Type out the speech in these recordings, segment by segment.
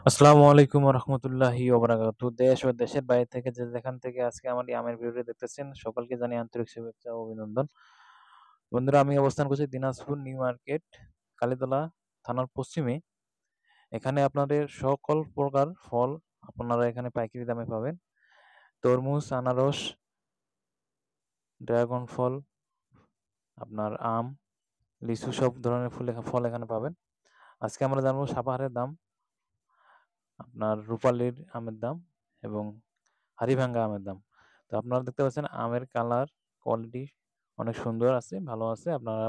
আসসালামু আলাইকুম রহমতুল্লাহি ওবারাকাতু। দেশ ও দেশের বাইরে থেকে যে যেখান থেকে আজকে আমার এই আমের ভিডিওটি দেখতেছেন সকলকে জানাই আন্তরিক শুভেচ্ছা ও অভিনন্দন। বন্ধুরা, আমি অবস্থান করছি দিনাজপুর নিউ মার্কেট, কালীতলা থানার পশ্চিমে। এখানে আপনাদের সকল প্রকার ফল আপনারা এখানে পাইকারি দামে পাবেন। তরমুজ, আনারস, ড্রাগন ফল, আপনার আম, লিচু, সব ধরনের ফল এখানে পাবেন। আজকে আমরা জানবো সাপাহারের দাম, আপনার রূপালীর আমের দাম এবং হাড়িভাঙ্গা আমের দাম। তো আপনারা দেখতে পাচ্ছেন আমের কালার, কোয়ালিটি অনেক সুন্দর আছে, ভালো আছে। আপনারা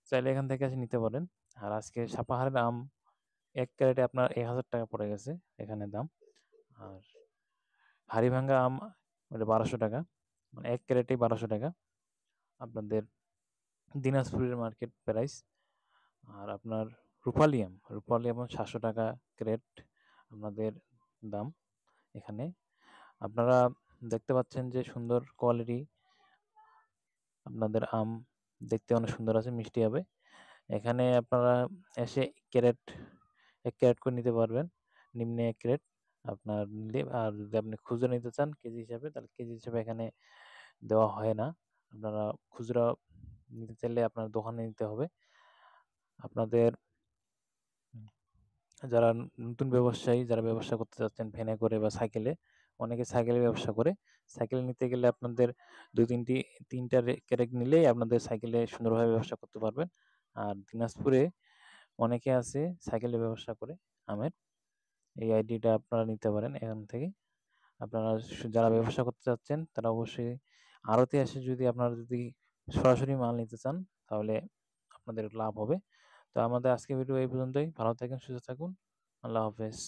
চাইলে এখান থেকে এসে নিতে পারেন। আর আজকে সাপাহারের আম ১ ক্যারেটে আপনার ১,০০০ টাকা পড়ে গেছে এখানে দাম। আর হাড়িভাঙ্গা আম ওটা ১,২০০ টাকা, মানে ১ ক্যারেটেই ১,২০০ টাকা আপনাদের দিনাজপুরের মার্কেট প্রাইস। আর আপনার রূপালি আম ৭০০ টাকা ক্যারেট আপনাদের দাম এখানে। আপনারা দেখতে পাচ্ছেন যে সুন্দর কোয়ালিটি আপনাদের আম, দেখতে অনেক সুন্দর আছে, মিষ্টি হবে। এখানে আপনারা এসে ক্যারেট ১ ক্যারেট করে নিতে পারবেন। নিম্নে ১ ক্যারেট আপনার নিলে, আর যদি আপনি খুচরা নিতে চান কেজি হিসাবে, তাহলে কেজি হিসেবে এখানে দেওয়া হয় না। আপনারা খুচরা নিতে চাইলে আপনার দোকানে নিতে হবে। আপনাদের যারা নতুন ব্যবসায়ী, যারা ব্যবসা করতে চাচ্ছেন ভ্যানে করে বা সাইকেলে, অনেকে সাইকেলে ব্যবসা করে। সাইকেলে নিতে গেলে আপনাদের ৩টা ক্যারেট নিলেই আপনাদের সাইকেলে সুন্দরভাবে ব্যবসা করতে পারবেন। আর দিনাজপুরে অনেকে আছে সাইকেলে ব্যবসা করে আমের। এই আইডিটা আপনারা নিতে পারেন এখান থেকে। আপনারা যারা ব্যবসা করতে চাচ্ছেন তারা অবশ্যই আড়তে এসে আপনারা যদি সরাসরি মাল নিতে চান, তাহলে আপনাদের লাভ হবে। তো আমাদের আজকের ভিডিও এই পর্যন্তই। ভালো থাকুন, সুস্থ থাকুন। আল্লাহ হাফেজ।